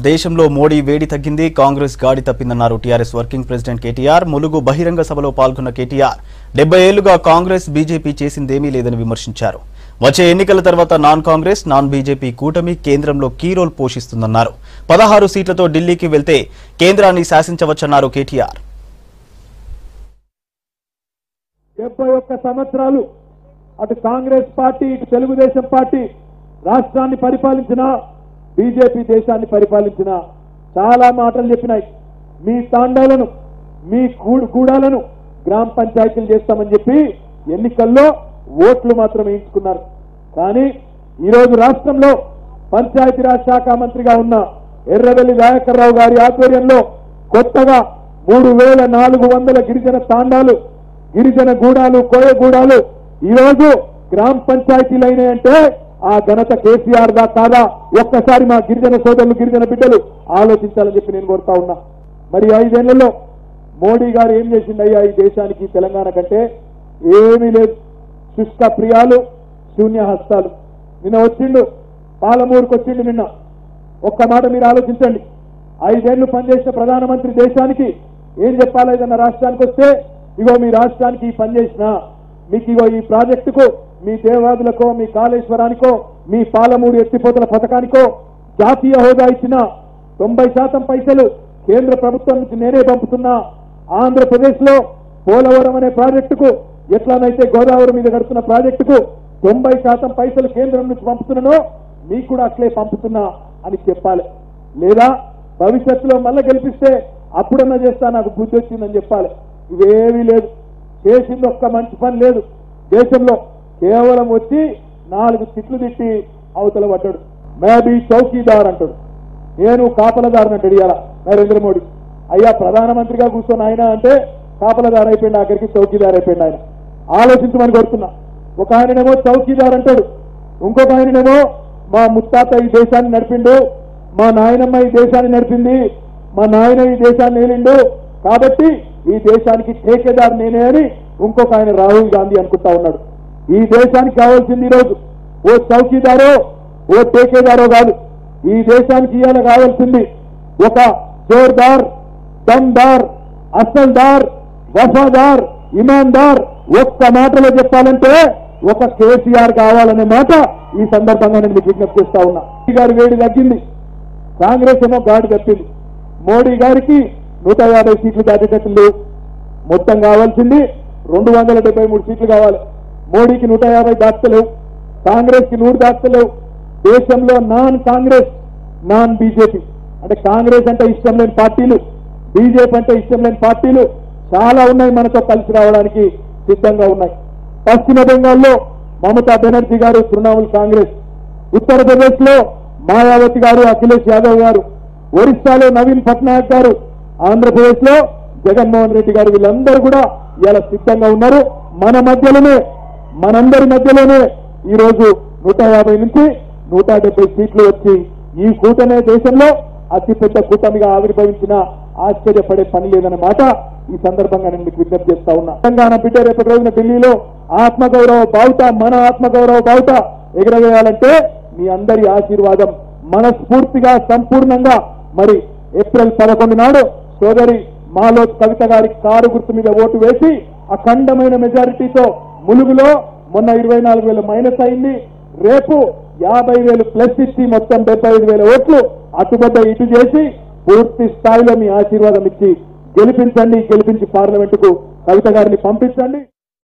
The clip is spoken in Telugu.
దేశంలో మోడీ వేడి తగ్గింది, కాంగ్రెస్ గాడి తప్పిందన్నారు టీఆర్ఎస్ వర్కింగ్ ప్రెసిడెంట్ కేటీఆర్. ములుగు బహిరంగ సభలో పాల్గొన్న కేటీఆర్ 70 ఏళ్లుగా కాంగ్రెస్ బీజేపీ చేసిందేమీ లేదని విమర్శించారు. వచ్చే ఎన్నికల తర్వాత నాన్ కాంగ్రెస్ నాన్ బీజేపీ కూటమి కేంద్రంలో కీ రోల్ పోషిస్తుందన్నారు. 16 సీట్లతో ఢిల్లీకి వెళ్తే కేంద్రాన్ని శాసించవచ్చన్నారు కేటీఆర్. 71 సంవత్సరాలు అటు కాంగ్రెస్ పార్టీ ఇటు తెలుగుదేశం పార్టీ రాష్ట్రాన్ని పరిపాలించిన బీజేపీ దేశాన్ని పరిపాలించిన చాలా మాటలు చెప్పినాయి. మీ తాండాలను మీ గూడాలను గ్రామ పంచాయతీలు చేస్తామని చెప్పి ఎన్నికల్లో ఓట్లు మాత్రం వేయించుకున్నారు. కానీ ఈరోజు రాష్ట్రంలో పంచాయతీరాజ్ శాఖ మంత్రిగా ఉన్న ఎర్రవెల్లి దయాకర్ రావు గారి ఆధ్వర్యంలో కొత్తగా 3400 గిరిజన తాండాలు, గిరిజన గూడాలు, కోయగూడాలు ఈరోజు గ్రామ పంచాయతీలు అయినాయంటే ఆ ఘనత కేసీఆర్ దా కాదా ఒక్కసారి మా గిరిజన సోదరులు, గిరిజన బిడ్డలు ఆలోచించాలని చెప్పి నేను కోరుతా ఉన్నా. మరి 5 ఏళ్లలో మోడీ గారు ఏం చేసిండయ్యా ఈ దేశానికి, తెలంగాణ కంటే ఏమీ లేదు. శుష్క ప్రియాలు, శూన్య హస్తాలు. నిన్న వచ్చిండు, పాలమూరుకు వచ్చిండు. నిన్న ఒక్క మాట మీరు ఆలోచించండి. 5 ఏళ్లు పనిచేసిన ప్రధానమంత్రి దేశానికి ఏం చెప్పాలి? ఏదన్నా రాష్ట్రానికి వస్తే ఇగో మీ రాష్ట్రానికి ఈ పని చేసినా, మీకు ఇగో ఈ ప్రాజెక్టుకు, మీ దేవాదులకో, మీ కాళేశ్వరానికో, మీ పాలమూరు ఎత్తిపోతల పథకానికో జాతీయ హోదా ఇచ్చిన 90% పైసలు కేంద్ర ప్రభుత్వం నుంచి నేనే పంపుతున్నా. ఆంధ్రప్రదేశ్ లో పోలవరం అనే ప్రాజెక్టుకు ఎట్లానైతే గోదావరి మీద కడుతున్న ప్రాజెక్టుకు 90% పైసలు కేంద్రం నుంచి పంపుతున్నానో మీకు కూడా అట్లే పంపుతున్నా అని చెప్పాలి. లేదా భవిష్యత్తులో మళ్ళా గెలిపిస్తే అప్పుడన్నా చేస్తా, నాకు బుద్ధి వచ్చిందని చెప్పాలి. ఇవేమీ లేదు. చేసింది ఒక్క మంచి పని లేదు దేశంలో. కేవలం వచ్చి 4 తిట్లు తిట్టి అవతల పడ్డాడు. మేబీ చౌకీదార్ అంటాడు, నేను కాపలదారుని అంటాడు. ఇవాళ నరేంద్ర మోడీ అయ్యా ప్రధానమంత్రిగా కూర్చొని ఆయన అంటే కాపలదారు అయిపోయింది, ఆఖరికి చౌకీదార్ అయిపోయింది. ఆయన ఆలోచించమని కోరుతున్నా. ఒక ఆయననేమో చౌకీదార్ అంటాడు, ఇంకొక ఆయననేమో మా ముత్తాత ఈ దేశాన్ని నడిపిండు, మా నాయనమ్మ ఈ దేశాన్ని నడిపింది, మా నాయన ఈ దేశాన్ని ఏలిండు, కాబట్టి ఈ దేశానికి ఠేకేదారు నేనే అని ఇంకొక ఆయన రాహుల్ గాంధీ అనుకుంటా ఉన్నాడు. ఈ దేశానికి కావాల్సింది ఈరోజు ఓ చౌకీదారో ఓ ఠేకేదారో కాదు. ఈ దేశానికి ఇవాళ కావాల్సింది ఒక జోర్దార్, దమ్దార్, అసల్దార్, వఫాదార్, ఇమాన్దార్. ఒక్క మాటలో చెప్పాలంటే ఒక కేసీఆర్ కావాలనే మాట ఈ సందర్భంగా నేను మీకు విజ్ఞప్తి చేస్తా ఉన్నా. మోడీ గారి వేడి తగ్గింది, కాంగ్రెస్ ఏమో గాడి తప్పింది. మోడీ గారికి 150 సీట్లు దాటేటట్లు లేవు. మొత్తం కావాల్సింది 273 సీట్లు కావాలి. మోడీకి 150 దాటలేవు, కాంగ్రెస్ కి 100 దాటలేవు. దేశంలో నాన్ కాంగ్రెస్ నాన్ బీజేపీ అంటే కాంగ్రెస్ అంటే ఇష్టం లేని పార్టీలు, బీజేపీ అంటే ఇష్టం లేని పార్టీలు చాలా ఉన్నాయి, మనతో కలిసి రావడానికి సిద్ధంగా ఉన్నాయి. పశ్చిమ బెంగాల్లో మమతా బెనర్జీ గారు తృణమూల్ కాంగ్రెస్, ఉత్తరప్రదేశ్ లో మాయావతి గారు, అఖిలేష్ యాదవ్ గారు, ఒరిస్సాలో నవీన్ పట్నాయక్ గారు, ఆంధ్రప్రదేశ్ లో జగన్మోహన్ రెడ్డి గారు, వీళ్ళందరూ కూడా ఇలా సిద్ధంగా ఉన్నారు. మన మధ్యలోనే, మనందరి మధ్యలోనే ఈరోజు 150 నుంచి 170 సీట్లు వచ్చి ఈ కూటమి దేశంలో అతిపెద్ద కూటమిగా ఆవిర్భవించిన ఆశ్చర్యపడే పని లేదన్న మాట ఈ సందర్భంగా నేను మీకు విజ్ఞప్తి చేస్తా ఉన్నా. తెలంగాణ బిడ్డ రేపటి రోజున ఢిల్లీలో ఆత్మగౌరవ బావుట, మన ఆత్మగౌరవ బావుట ఎగరవేయాలంటే మీ అందరి ఆశీర్వాదం మనస్ఫూర్తిగా సంపూర్ణంగా మరి ఏప్రిల్ 11 నాడు సోదరి మాలోత్ కవిత గారి కారు గుర్తు మీద ఓటు వేసి అఖండమైన మెజారిటీతో ములుగులో మొన్న 24,000 మైనస్ అయింది, రేపు 50,000 ప్లస్ ఇచ్చి మొత్తం 75,000 ఓట్లు అటుబడ్డ ఇటు చేసి పూర్తి స్థాయిలో మీ ఆశీర్వాదం ఇచ్చి గెలిపించండి. గెలిపించి పార్లమెంటుకు కవిత గారిని పంపించండి.